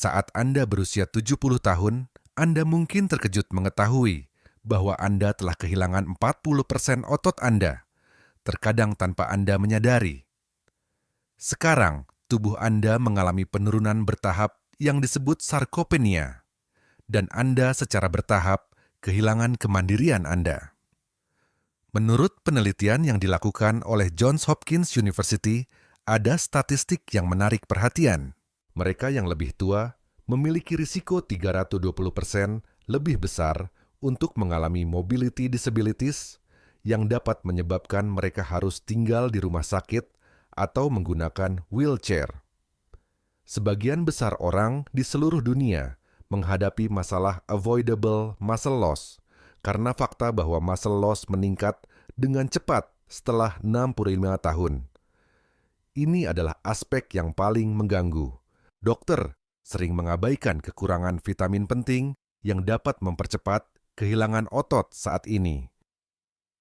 Saat Anda berusia 70 tahun, Anda mungkin terkejut mengetahui bahwa Anda telah kehilangan 40% otot Anda, terkadang tanpa Anda menyadari. Sekarang, tubuh Anda mengalami penurunan bertahap yang disebut sarkopenia, dan Anda secara bertahap kehilangan kemandirian Anda. Menurut penelitian yang dilakukan oleh Johns Hopkins University, ada statistik yang menarik perhatian. Mereka yang lebih tua memiliki risiko 320% lebih besar untuk mengalami mobility disabilities yang dapat menyebabkan mereka harus tinggal di rumah sakit atau menggunakan wheelchair. Sebagian besar orang di seluruh dunia menghadapi masalah avoidable muscle loss karena fakta bahwa muscle loss meningkat dengan cepat setelah 65 tahun. Ini adalah aspek yang paling mengganggu. Dokter sering mengabaikan kekurangan vitamin penting yang dapat mempercepat kehilangan otot saat ini.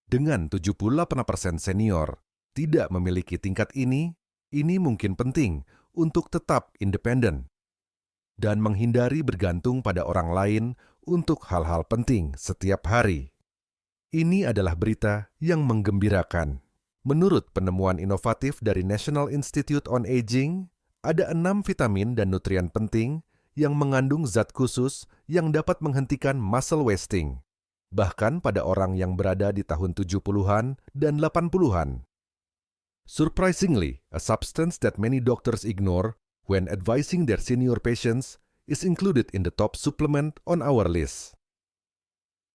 Dengan 78% senior tidak memiliki tingkat ini mungkin penting untuk tetap independen dan menghindari bergantung pada orang lain untuk hal-hal penting setiap hari. Ini adalah berita yang menggembirakan. Menurut penemuan inovatif dari National Institute on Aging, ada 6 vitamin dan nutrien penting yang mengandung zat khusus yang dapat menghentikan muscle wasting, bahkan pada orang yang berada di tahun 70-an dan 80-an. Surprisingly, a substance that many doctors ignore when advising their senior patients is included in the top supplement on our list.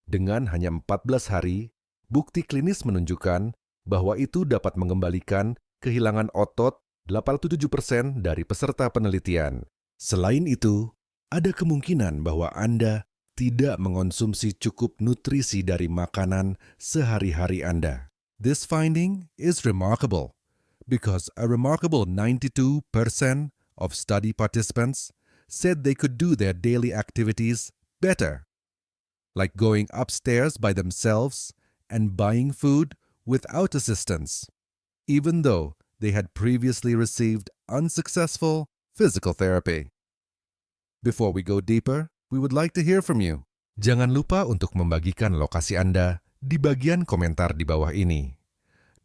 Dengan hanya 14 hari, bukti klinis menunjukkan bahwa itu dapat mengembalikan kehilangan otot 87% dari peserta penelitian. Selain itu, ada kemungkinan bahwa Anda tidak mengonsumsi cukup nutrisi dari makanan sehari-hari Anda. This finding is remarkable because a remarkable 92% of study participants said they could do their daily activities better, like going upstairs by themselves and buying food without assistance, even though they had previously received unsuccessful physical therapy. Before we go deeper, we would like to hear from you. Jangan lupa untuk membagikan lokasi Anda di bagian komentar di bawah ini.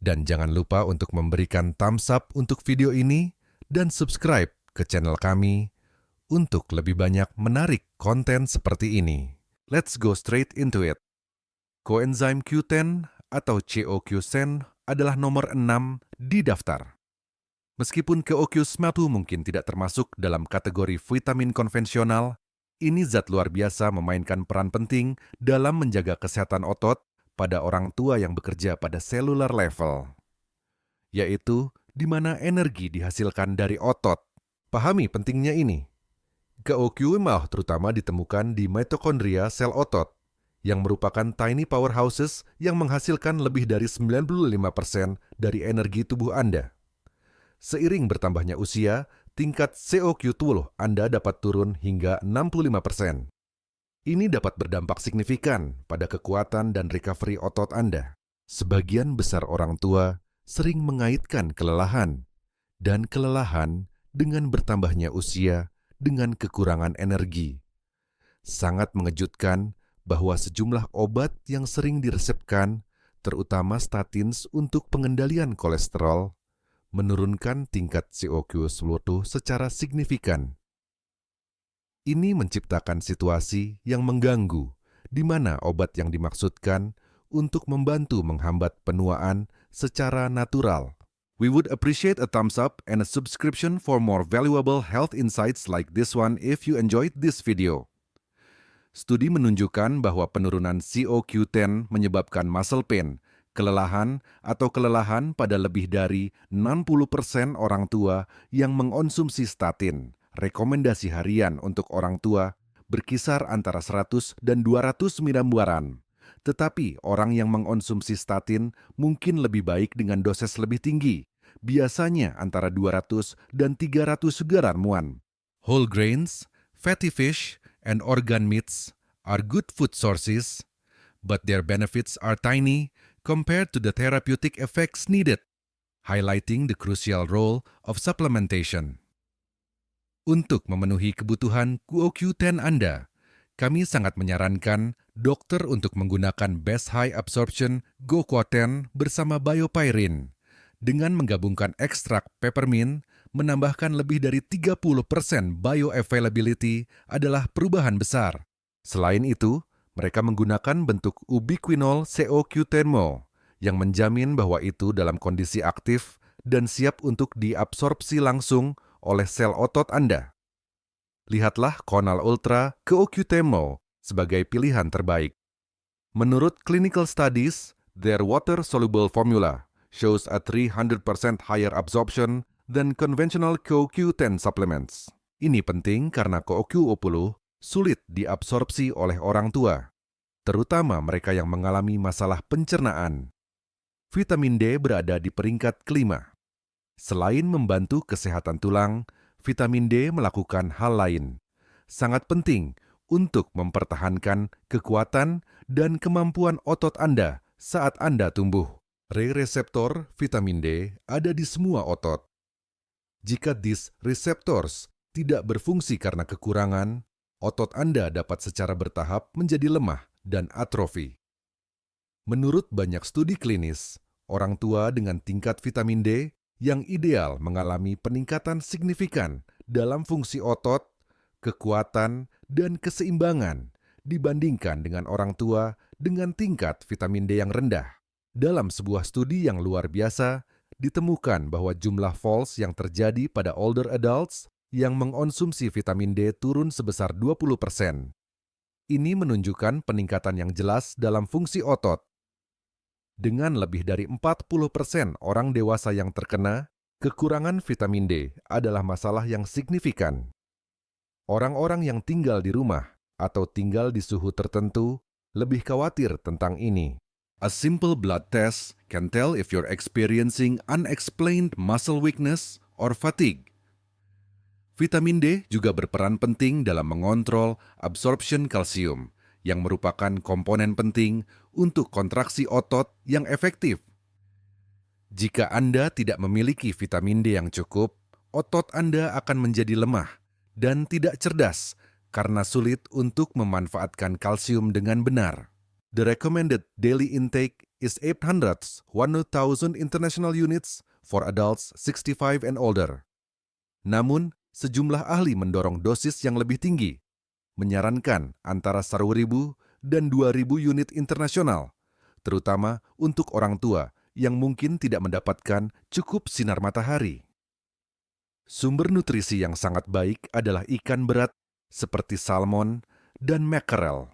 Dan jangan lupa untuk memberikan thumbs up untuk video ini dan subscribe ke channel kami untuk lebih banyak menarik konten seperti ini. Let's go straight into it. Coenzyme Q10 atau CoQ10 adalah nomor 6 di daftar. Meskipun CoQ10 mungkin tidak termasuk dalam kategori vitamin konvensional, ini zat luar biasa memainkan peran penting dalam menjaga kesehatan otot pada orang tua yang bekerja pada cellular level, yaitu di mana energi dihasilkan dari otot. Pahami pentingnya ini. CoQ10 terutama ditemukan di mitokondria sel otot, yang merupakan tiny powerhouses yang menghasilkan lebih dari 95% dari energi tubuh Anda. Seiring bertambahnya usia, tingkat CoQ10 Anda dapat turun hingga 65%. Ini dapat berdampak signifikan pada kekuatan dan recovery otot Anda. Sebagian besar orang tua sering mengaitkan kelelahan, dan kelelahan dengan bertambahnya usia dengan kekurangan energi. Sangat mengejutkan bahwa sejumlah obat yang sering diresepkan, terutama statins untuk pengendalian kolesterol, menurunkan tingkat CoQ10 secara signifikan. Ini menciptakan situasi yang mengganggu, di mana obat yang dimaksudkan untuk membantu menghambat penuaan secara natural. We would appreciate a thumbs up and a subscription for more valuable health insights like this one if you enjoyed this video. Studi menunjukkan bahwa penurunan CoQ10 menyebabkan muscle pain, kelelahan atau kelelahan pada lebih dari 60% orang tua yang mengonsumsi statin. Rekomendasi harian untuk orang tua berkisar antara 100 dan 200 miligram. Tetapi orang yang mengonsumsi statin mungkin lebih baik dengan dosis lebih tinggi, biasanya antara 200 dan 300 gram. Whole grains, fatty fish, and organ meats are good food sources, but their benefits are tiny compared to the therapeutic effects needed, highlighting the crucial role of supplementation. Untuk memenuhi kebutuhan QOQ10 Anda, kami sangat menyarankan dokter untuk menggunakan Best High Absorption GoQuoten bersama Biopyrin. Dengan menggabungkan ekstrak peppermint, menambahkan lebih dari 30% bioavailability adalah perubahan besar. Selain itu, mereka menggunakan bentuk ubiquinol CoQ10mo yang menjamin bahwa itu dalam kondisi aktif dan siap untuk diabsorpsi langsung oleh sel otot Anda. Lihatlah Conal Ultra QOQ10mo sebagai pilihan terbaik. Menurut clinical studies, their water-soluble formula shows a 300% higher absorption than conventional QOQ10 supplements. Ini penting karena QOQ10 sulit diabsorpsi oleh orang tua, terutama mereka yang mengalami masalah pencernaan. Vitamin D berada di peringkat kelima. Selain membantu kesehatan tulang, vitamin D melakukan hal lain. Sangat penting untuk mempertahankan kekuatan dan kemampuan otot Anda saat Anda tumbuh. Reseptor vitamin D ada di semua otot. Jika these receptors tidak berfungsi karena kekurangan, otot Anda dapat secara bertahap menjadi lemah dan atrofi. Menurut banyak studi klinis, orang tua dengan tingkat vitamin D yang ideal mengalami peningkatan signifikan dalam fungsi otot, kekuatan, dan keseimbangan dibandingkan dengan orang tua dengan tingkat vitamin D yang rendah. Dalam sebuah studi yang luar biasa, ditemukan bahwa jumlah falls yang terjadi pada older adults yang mengonsumsi vitamin D turun sebesar 20%. Ini menunjukkan peningkatan yang jelas dalam fungsi otot. Dengan lebih dari 40% orang dewasa yang terkena, kekurangan vitamin D adalah masalah yang signifikan. Orang-orang yang tinggal di rumah atau tinggal di suhu tertentu lebih khawatir tentang ini. A simple blood test can tell if you're experiencing unexplained muscle weakness or fatigue. Vitamin D juga berperan penting dalam mengontrol absorption kalsium, yang merupakan komponen penting untuk kontraksi otot yang efektif. Jika Anda tidak memiliki vitamin D yang cukup, otot Anda akan menjadi lemah dan tidak cerdas karena sulit untuk memanfaatkan kalsium dengan benar. The recommended daily intake is 800-1,000 international units for adults 65 and older. Namun, sejumlah ahli mendorong dosis yang lebih tinggi, menyarankan antara 1.000 dan 2.000 unit internasional, terutama untuk orang tua yang mungkin tidak mendapatkan cukup sinar matahari. Sumber nutrisi yang sangat baik adalah ikan berat seperti salmon dan mackerel,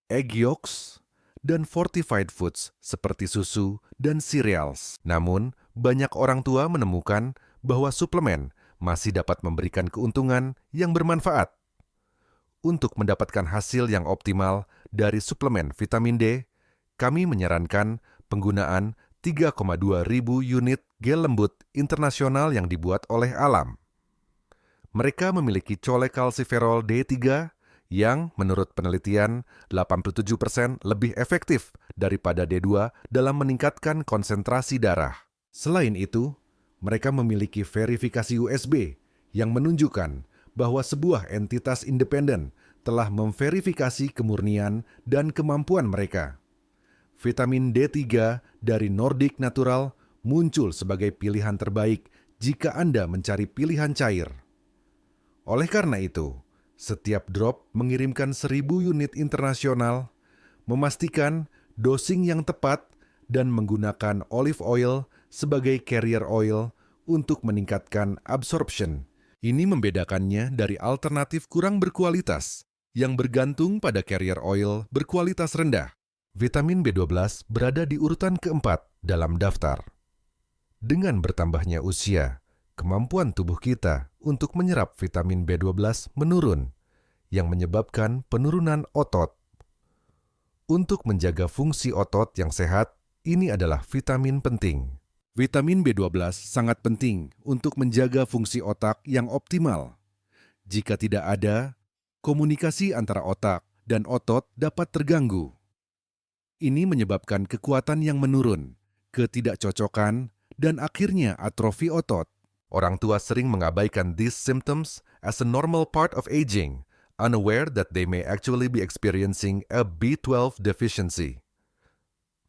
egg yolks, dan fortified foods seperti susu dan cereals. Namun, banyak orang tua menemukan bahwa suplemen masih dapat memberikan keuntungan yang bermanfaat. Untuk mendapatkan hasil yang optimal dari suplemen vitamin D, kami menyarankan penggunaan 3,2 ribu unit gel lembut internasional yang dibuat oleh Alam. Mereka memiliki cholecalciferol D3 yang menurut penelitian 87% lebih efektif daripada D2 dalam meningkatkan konsentrasi darah. Selain itu, mereka memiliki verifikasi USB yang menunjukkan bahwa sebuah entitas independen telah memverifikasi kemurnian dan kemampuan mereka. Vitamin D3 dari Nordic Natural muncul sebagai pilihan terbaik jika Anda mencari pilihan cair. Oleh karena itu, setiap drop mengirimkan 1.000 unit internasional, memastikan dosing yang tepat dan menggunakan olive oil sebagai carrier oil untuk meningkatkan absorption. Ini membedakannya dari alternatif kurang berkualitas yang bergantung pada carrier oil berkualitas rendah. Vitamin B12 berada di urutan keempat dalam daftar. Dengan bertambahnya usia, kemampuan tubuh kita untuk menyerap vitamin B12 menurun, yang menyebabkan penurunan otot. Untuk menjaga fungsi otot yang sehat, ini adalah vitamin penting. Vitamin B12 sangat penting untuk menjaga fungsi otak yang optimal. Jika tidak ada, komunikasi antara otak dan otot dapat terganggu. Ini menyebabkan kekuatan yang menurun, ketidakcocokan, dan akhirnya atrofi otot. Orang tua sering mengabaikan these symptoms as a normal part of aging, unaware that they may actually be experiencing a B12 deficiency.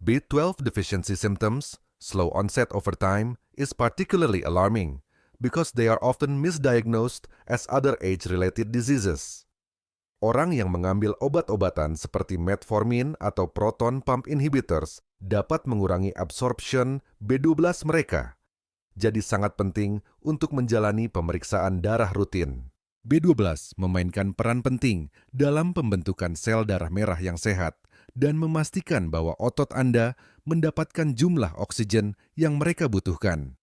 B12 deficiency symptoms, slow onset over time, is particularly alarming because they are often misdiagnosed as other age-related diseases. Orang yang mengambil obat-obatan seperti metformin atau proton pump inhibitors dapat mengurangi absorption B12 mereka. Jadi sangat penting untuk menjalani pemeriksaan darah rutin. B12 memainkan peran penting dalam pembentukan sel darah merah yang sehat dan memastikan bahwa otot Anda mendapatkan jumlah oksigen yang mereka butuhkan.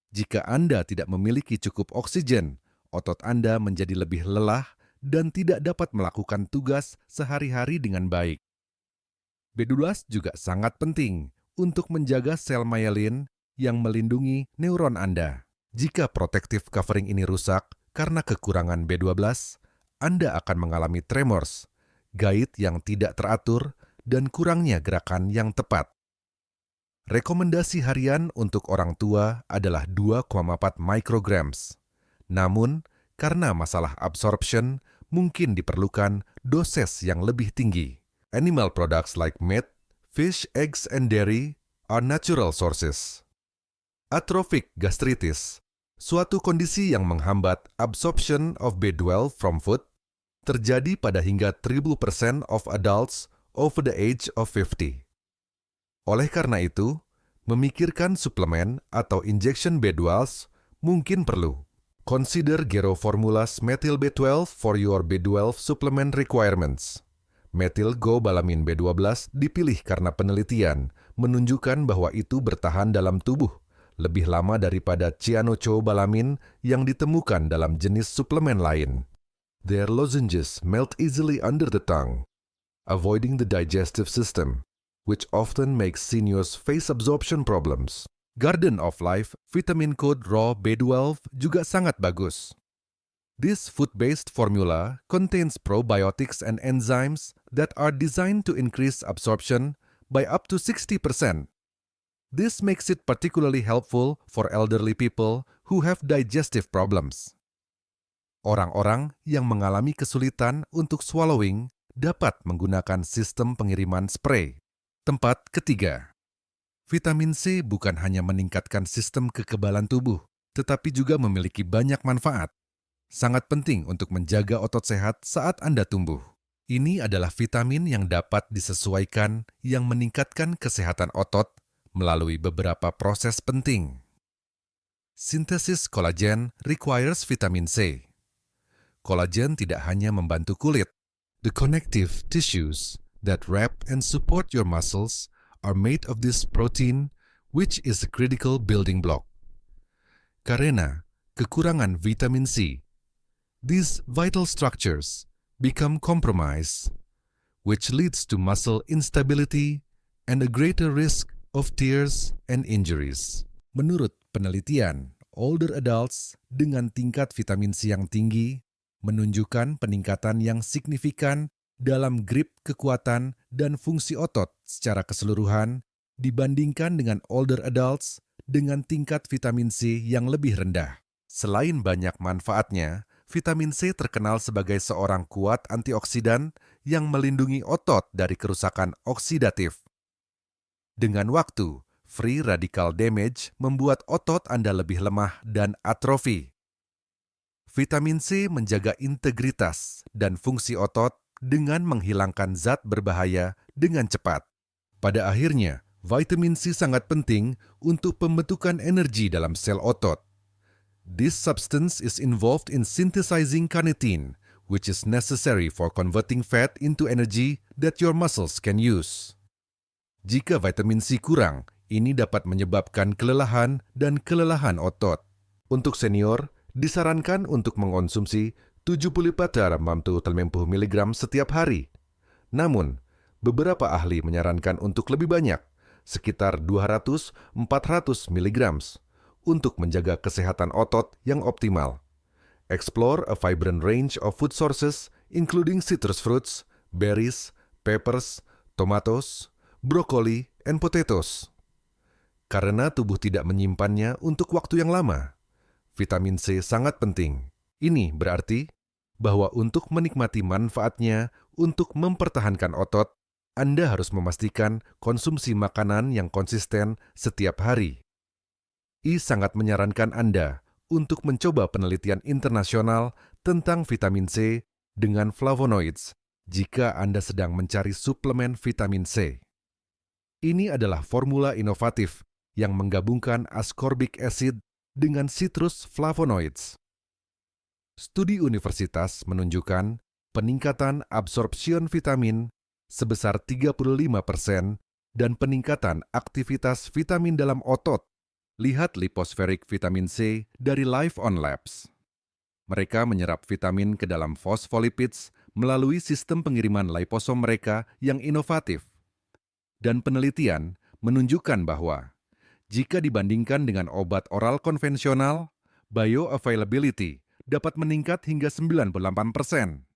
Jika Anda tidak memiliki cukup oksigen, otot Anda menjadi lebih lelah dan tidak dapat melakukan tugas sehari-hari dengan baik. B12 juga sangat penting untuk menjaga sel myelin yang melindungi neuron Anda. Jika protective covering ini rusak karena kekurangan B12, Anda akan mengalami tremors, gait yang tidak teratur, dan kurangnya gerakan yang tepat. Rekomendasi harian untuk orang tua adalah 2,4 micrograms. Namun, karena masalah absorption, mungkin diperlukan dosis yang lebih tinggi. Animal products like meat, fish, eggs, and dairy are natural sources. Atrophic gastritis, suatu kondisi yang menghambat absorption of B12 from food, terjadi pada hingga 1000% of adults over the age of 50. Oleh karena itu, memikirkan suplemen atau injection B12 mungkin perlu. Consider Gero Formulas Methyl B12 for your B12 supplement requirements. Methylgobalamin B12 dipilih karena penelitian menunjukkan bahwa itu bertahan dalam tubuh lebih lama daripada cyanocobalamin yang ditemukan dalam jenis suplemen lain. Their lozenges melt easily under the tongue, avoiding the digestive system, which often makes seniors face absorption problems. Garden of Life Vitamin Code Raw B12 juga sangat bagus. This food-based formula contains probiotics and enzymes that are designed to increase absorption by up to 60%. This makes it particularly helpful for elderly people who have digestive problems. Orang-orang yang mengalami kesulitan untuk swallowing dapat menggunakan sistem pengiriman spray. Tempat ketiga, vitamin C bukan hanya meningkatkan sistem kekebalan tubuh, tetapi juga memiliki banyak manfaat. Sangat penting untuk menjaga otot sehat saat Anda tumbuh. Ini adalah vitamin yang dapat disesuaikan yang meningkatkan kesehatan otot melalui beberapa proses penting. Sintesis kolagen requires vitamin C. Kolagen tidak hanya membantu kulit. The connective tissues that wrap and support your muscles are made of this protein, which is a critical building block. Karena kekurangan vitamin C, these vital structures become compromised, which leads to muscle instability and a greater risk of tears and injuries. Menurut penelitian, older adults dengan tingkat vitamin C yang tinggi menunjukkan peningkatan yang signifikan dalam grip kekuatan dan fungsi otot secara keseluruhan dibandingkan dengan older adults dengan tingkat vitamin C yang lebih rendah. Selain banyak manfaatnya, vitamin C terkenal sebagai seorang kuat antioksidan yang melindungi otot dari kerusakan oksidatif. Dengan waktu, free radical damage membuat otot Anda lebih lemah dan atrofi. Vitamin C menjaga integritas dan fungsi otot dengan menghilangkan zat berbahaya dengan cepat. Pada akhirnya, vitamin C sangat penting untuk pembentukan energi dalam sel otot. This substance is involved in synthesizing carnitine, which is necessary for converting fat into energy that your muscles can use. Jika vitamin C kurang, ini dapat menyebabkan kelelahan dan kelelahan otot. Untuk senior, disarankan untuk mengonsumsi 75 mg setiap hari. Namun, beberapa ahli menyarankan untuk lebih banyak, sekitar 200-400 mg, untuk menjaga kesehatan otot yang optimal. Explore a vibrant range of food sources, including citrus fruits, berries, peppers, tomatoes, brokoli, and potatoes. Karena tubuh tidak menyimpannya untuk waktu yang lama, vitamin C sangat penting. Ini berarti bahwa untuk menikmati manfaatnya untuk mempertahankan otot, Anda harus memastikan konsumsi makanan yang konsisten setiap hari. Sangat menyarankan Anda untuk mencoba penelitian internasional tentang vitamin C dengan flavonoids jika Anda sedang mencari suplemen vitamin C. Ini adalah formula inovatif yang menggabungkan ascorbic acid dengan citrus flavonoids. Studi universitas menunjukkan peningkatan absorpsion vitamin sebesar 35% dan peningkatan aktivitas vitamin dalam otot. Lihat liposferik vitamin C dari Life on Labs. Mereka menyerap vitamin ke dalam fosfolipids melalui sistem pengiriman liposom mereka yang inovatif. Dan penelitian menunjukkan bahwa jika dibandingkan dengan obat oral konvensional, bioavailability dapat meningkat hingga 98%.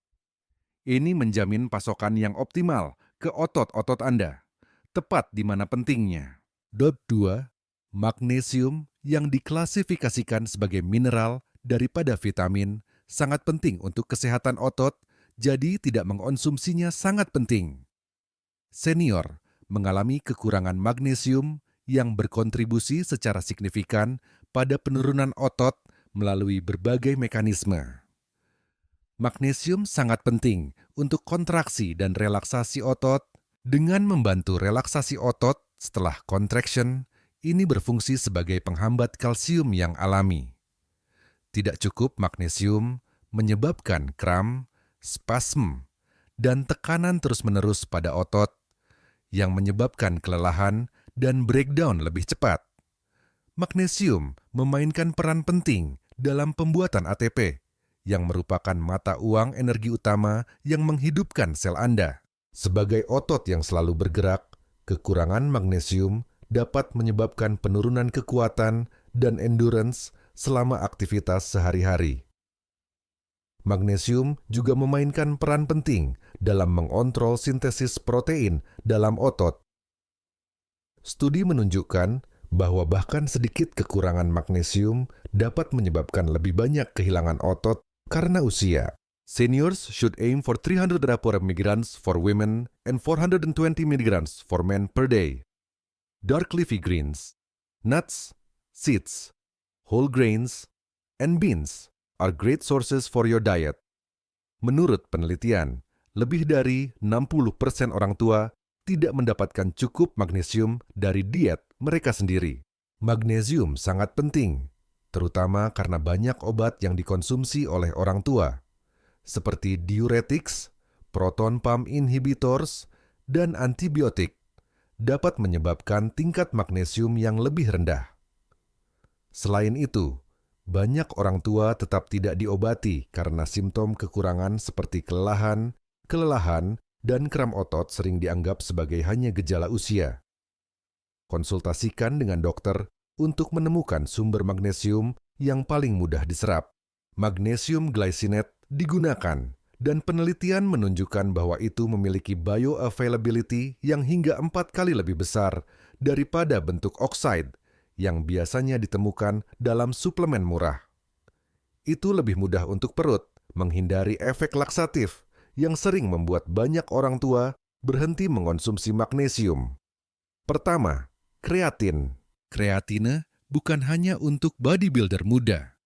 Ini menjamin pasokan yang optimal ke otot-otot Anda, tepat di mana pentingnya. 2. Magnesium yang diklasifikasikan sebagai mineral daripada vitamin sangat penting untuk kesehatan otot, jadi tidak mengonsumsinya sangat penting. Senior mengalami kekurangan magnesium yang berkontribusi secara signifikan pada penurunan otot melalui berbagai mekanisme. Magnesium sangat penting untuk kontraksi dan relaksasi otot. Dengan membantu relaksasi otot setelah contraction, ini berfungsi sebagai penghambat kalsium yang alami. Tidak cukup magnesium menyebabkan kram, spasm, dan tekanan terus-menerus pada otot yang menyebabkan kelelahan dan breakdown lebih cepat. Magnesium memainkan peran penting dalam pembuatan ATP, yang merupakan mata uang energi utama yang menghidupkan sel Anda. Sebagai otot yang selalu bergerak, kekurangan magnesium dapat menyebabkan penurunan kekuatan dan endurance selama aktivitas sehari-hari. Magnesium juga memainkan peran penting dalam mengontrol sintesis protein dalam otot. Studi menunjukkan bahwa bahkan sedikit kekurangan magnesium dapat menyebabkan lebih banyak kehilangan otot karena usia. Seniors should aim for 300 rapor mg for women and 420 mg for men per day. Dark leafy greens, nuts, seeds, whole grains, and beans are great sources for your diet. Menurut penelitian, lebih dari 60% orang tua tidak mendapatkan cukup magnesium dari diet mereka sendiri. Magnesium sangat penting, terutama karena banyak obat yang dikonsumsi oleh orang tua, seperti diuretics, proton pump inhibitors, dan antibiotik, dapat menyebabkan tingkat magnesium yang lebih rendah. Selain itu, banyak orang tua tetap tidak diobati karena simptom kekurangan seperti kelelahan, dan kram otot sering dianggap sebagai hanya gejala usia. Konsultasikan dengan dokter untuk menemukan sumber magnesium yang paling mudah diserap. Magnesium glycinate digunakan, dan penelitian menunjukkan bahwa itu memiliki bioavailability yang hingga 4 kali lebih besar daripada bentuk oksida yang biasanya ditemukan dalam suplemen murah. Itu lebih mudah untuk perut, menghindari efek laksatif yang sering membuat banyak orang tua berhenti mengonsumsi magnesium. Pertama, kreatin. Kreatine bukan hanya untuk bodybuilder muda.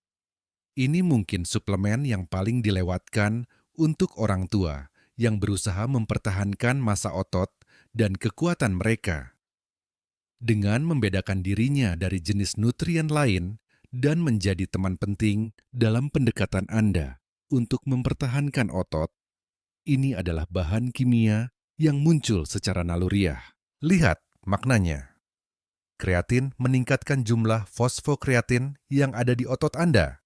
Ini mungkin suplemen yang paling dilewatkan untuk orang tua yang berusaha mempertahankan massa otot dan kekuatan mereka. Dengan membedakan dirinya dari jenis nutrien lain dan menjadi teman penting dalam pendekatan Anda untuk mempertahankan otot, ini adalah bahan kimia yang muncul secara naluriah. Lihat maknanya. Kreatin meningkatkan jumlah fosfokreatin yang ada di otot Anda,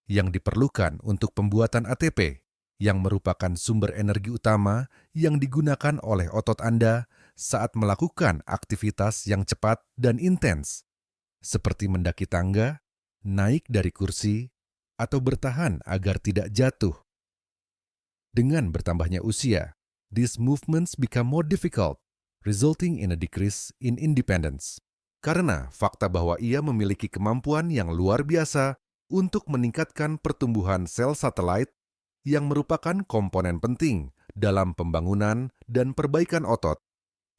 yang diperlukan untuk pembuatan ATP, yang merupakan sumber energi utama yang digunakan oleh otot Anda saat melakukan aktivitas yang cepat dan intens, seperti mendaki tangga, naik dari kursi, atau bertahan agar tidak jatuh. Dengan bertambahnya usia, these movements become more difficult, resulting in a decrease in independence. Karena fakta bahwa ia memiliki kemampuan yang luar biasa untuk meningkatkan pertumbuhan sel satelit yang merupakan komponen penting dalam pembangunan dan perbaikan otot.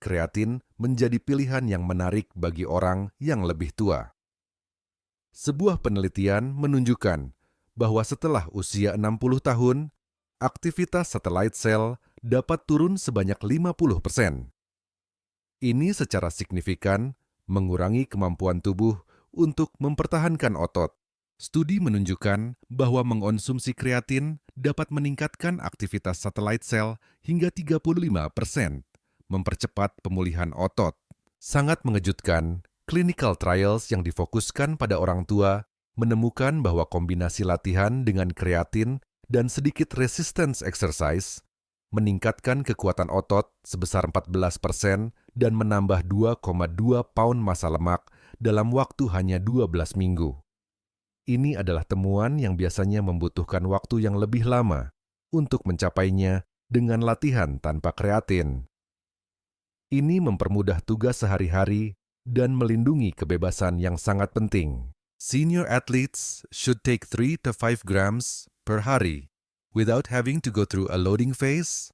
Kreatin menjadi pilihan yang menarik bagi orang yang lebih tua. Sebuah penelitian menunjukkan bahwa setelah usia 60 tahun, aktivitas satelit sel dapat turun sebanyak 50%. Ini secara signifikan mengurangi kemampuan tubuh untuk mempertahankan otot. Studi menunjukkan bahwa mengonsumsi kreatin dapat meningkatkan aktivitas satelit sel hingga 35%, mempercepat pemulihan otot. Sangat mengejutkan, clinical trials yang difokuskan pada orang tua menemukan bahwa kombinasi latihan dengan kreatin dan sedikit resistance exercise meningkatkan kekuatan otot sebesar 14% dan menambah 2,2 pound massa lemak dalam waktu hanya 12 minggu. Ini adalah temuan yang biasanya membutuhkan waktu yang lebih lama untuk mencapainya dengan latihan tanpa kreatin. Ini mempermudah tugas sehari-hari dan melindungi kebebasan yang sangat penting. Senior athletes should take 3 to 5 grams per hari without having to go through a loading phase,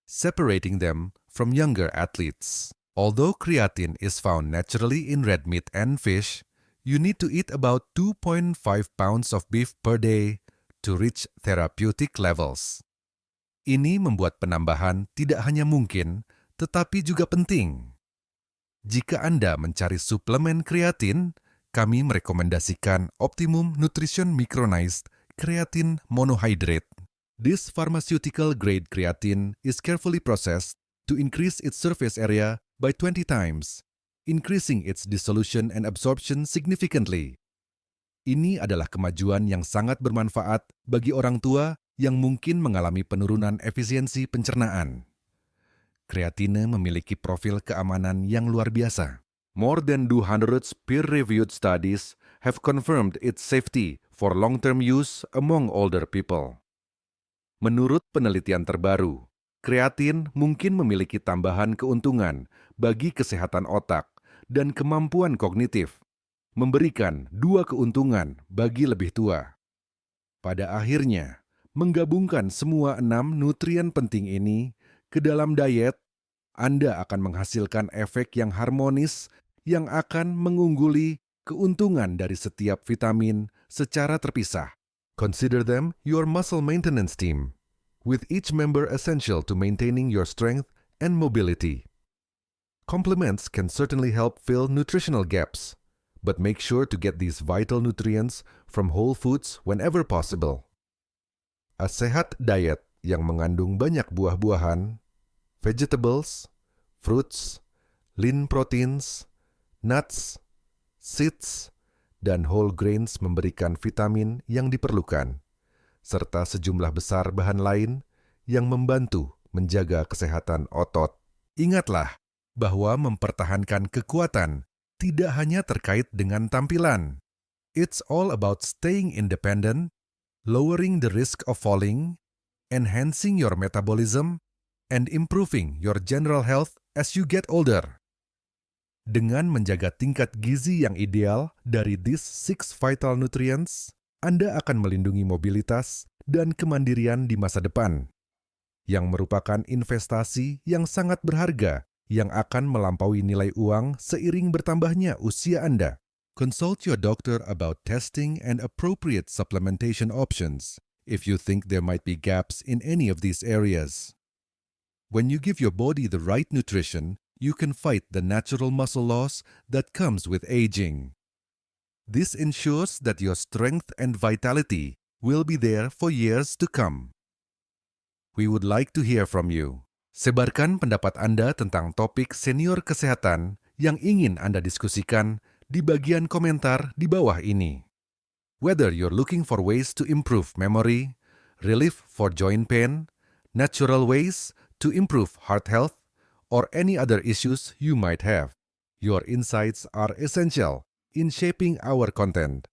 separating them from younger athletes. Although creatine is found naturally in red meat and fish, you need to eat about 2.5 pounds of beef per day to reach therapeutic levels. Ini membuat penambahan tidak hanya mungkin, tetapi juga penting. Jika Anda mencari suplemen kreatin, kami merekomendasikan Optimum Nutrition Micronized Creatine Monohydrate. This pharmaceutical-grade creatine is carefully processed to increase its surface area by 20 times, increasing its dissolution and absorption significantly. Ini adalah kemajuan yang sangat bermanfaat bagi orang tua yang mungkin mengalami penurunan efisiensi pencernaan. Kreatine memiliki profil keamanan yang luar biasa. More than 200 peer-reviewed studies have confirmed its safety for long-term use among older people. Menurut penelitian terbaru, kreatin mungkin memiliki tambahan keuntungan bagi kesehatan otak dan kemampuan kognitif, memberikan 2 keuntungan bagi lebih tua. Pada akhirnya, menggabungkan semua 6 nutrien penting ini ke dalam diet, Anda akan menghasilkan efek yang harmonis yang akan mengungguli keuntungan dari setiap vitamin secara terpisah. Consider them your muscle maintenance team, with each member essential to maintaining your strength and mobility. Complements can certainly help fill nutritional gaps, but make sure to get these vital nutrients from whole foods whenever possible. A sehat diet yang mengandung banyak buah-buahan, vegetables, fruits, lean proteins, nuts, seeds, dan whole grains memberikan vitamin yang diperlukan, serta sejumlah besar bahan lain yang membantu menjaga kesehatan otot. Ingatlah bahwa mempertahankan kekuatan tidak hanya terkait dengan tampilan. It's all about staying independent, lowering the risk of falling, enhancing your metabolism, and improving your general health as you get older. Dengan menjaga tingkat gizi yang ideal dari these 6 vital nutrients, Anda akan melindungi mobilitas dan kemandirian di masa depan, yang merupakan investasi yang sangat berharga yang akan melampaui nilai uang seiring bertambahnya usia Anda. Consult your doctor about testing and appropriate supplementation options if you think there might be gaps in any of these areas. When you give your body the right nutrition, you can fight the natural muscle loss that comes with aging. This ensures that your strength and vitality will be there for years to come. We would like to hear from you. Sebarkan pendapat Anda tentang topik senior kesehatan yang ingin Anda diskusikan di bagian komentar di bawah ini. Whether you're looking for ways to improve memory, relief for joint pain, natural ways to improve heart health, or any other issues you might have, your insights are essential in shaping our content.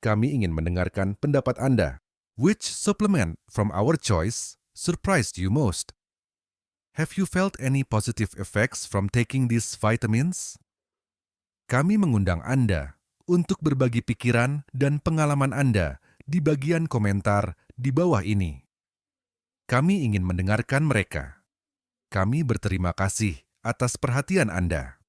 Kami ingin mendengarkan pendapat Anda. Which supplement from our choice surprised you most? Have you felt any positive effects from taking these vitamins? Kami mengundang Anda untuk berbagi pikiran dan pengalaman Anda di bagian komentar di bawah ini. Kami ingin mendengarkan mereka. Kami berterima kasih atas perhatian Anda.